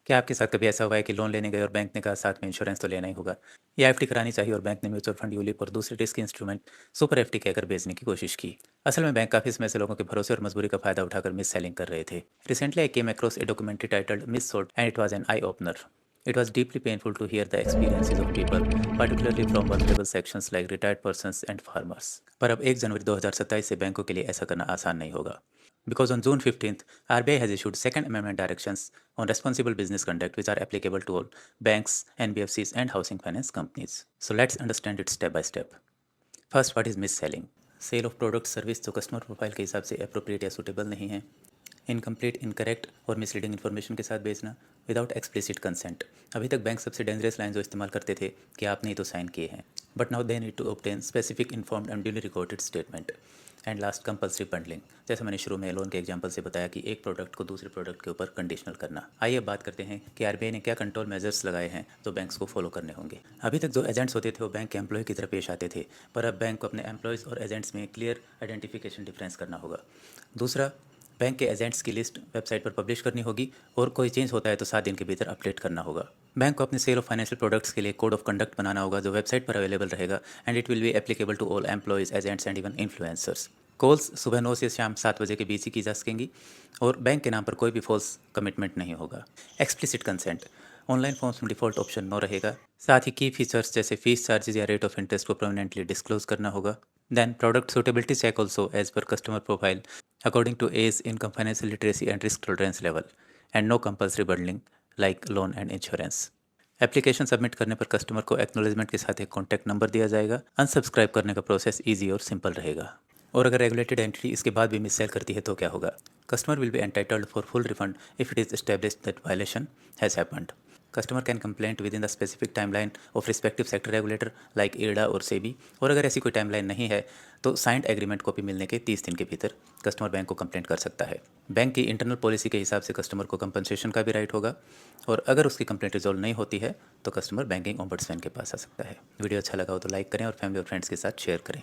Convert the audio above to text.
क्या आपके साथ कभी ऐसा हुआ है कि लोन लेने गए और बैंक ने कहा साथ में इंश्योरेंस तो लेना ही होगा, या एफडी करानी चाहिए और बैंक ने म्यूचुअल फंड यूलिप और दूसरे रिस्क इंस्ट्रूमेंट सुपर एफडी कहकर बेचने की कोशिश की। असल में बैंक काफी समय से लोगों के भरोसे और मजबूरी का फायदा उठाकर मिस सेलिंग कर रहे थे। Recently I came across A documentary titled miss sold and it was an eye opener. It was deeply painful to hear the experiences of people, particularly from vulnerable sections like retired persons and farmers. पर अब 1 जनवरी 2027 से बैंकों के लिए ऐसा करना आसान नहीं होगा. Because on June 15th, RBI has issued Second Amendment directions on responsible business conduct which are applicable to all banks, NBFCs and housing finance companies. So let's understand it step by step. First, what is mis-selling? Sale of product service जो customer profile के हिसाब से appropriate या suitable नहीं है, incomplete, incorrect और misleading information के साथ बेचना विदाउट एक्सप्लिसिट कंसेंट. अभी तक बैंक सबसे डेंजरस लाइन जो इस्तेमाल करते थे कि आपने ही तो साइन किए हैं, but now they need to obtain specific informed and duly recorded statement. And last, compulsory bundling. जैसे मैंने शुरू में लोन के एग्जांपल से बताया कि एक प्रोडक्ट को दूसरे प्रोडक्ट के ऊपर कंडीशनल करना. आइए अब बात करते हैं कि आरबीआई ने क्या कंट्रोल मेजर्स लगाए हैं जो बैंक्स को फॉलो करने होंगे. अभी तक जो एजेंट्स होते थे वो बैंक के एम्प्लॉय की तरह पेश आते थे, पर अब बैंक को अपने एम्प्लॉयज़ और एजेंट्स में क्लियर आइडेंटिफिकेशन डिफरेंस करना होगा. दूसरा, बैंक के एजेंट्स की लिस्ट वेबसाइट पर पब्लिश करनी होगी और कोई चेंज होता है तो 7 दिन के भीतर अपडेट करना होगा. बैंक को अपने सेल ऑफ फाइनेंशियल प्रोडक्ट्स के लिए कोड ऑफ कंडक्ट बनाना होगा जो वेबसाइट पर अवेलेबल रहेगा and it will be applicable to all employees, agents and even influencers. Calls सुबह 9 से शाम 7 बजे के बीच ही की जा सकेंगी और बैंक के नाम पर कोई भी फॉल्स कमिटमेंट नहीं होगा. Explicit consent. ऑनलाइन फॉर्म्स में डिफ़ॉल्ट ऑप्शन नो रहेगा. साथ ही की फीचर्स जैसे फीस, चार्जेस या रेट ऑफ इंटरेस्ट को परमानेंटली डिस्क्लोज करना होगा. Then product suitability check also as per customer profile according to age, income, financial literacy and risk tolerance level, and no compulsory bundling like loan and insurance. Application submit करने पर customer को acknowledgement के साथ एक contact number दिया जाएगा. Unsubscribe करने का प्रोसेस ईजी और सिंपल रहेगा. और अगर रेगुलेटेड एंटिटी इसके बाद भी मिससेल करती है तो क्या होगा? Customer will be entitled for full refund if it is established that violation has happened. Customer can complaint with in the specific timeline of respective sector regulator like IRDA और सेबी. और अगर ऐसी कोई टाइमलाइन नहीं है तो साइंड एग्रीमेंट कॉपी मिलने के 30 दिन के भीतर कस्टमर बैंक को कंप्लेंट कर सकता है. बैंक की इंटरनल पॉलिसी के हिसाब से कस्टमर को कंपनसेशन का भी राइट होगा और अगर उसकी कंप्लेंट रिजॉल्व नहीं होती है तो कस्टमर बैंकिंग ओम्बड्समैन के पास आ सकता है. वीडियो अच्छा लगा हो तो लाइक करें और फैमिली और फ्रेंड्स के साथ शेयर करें.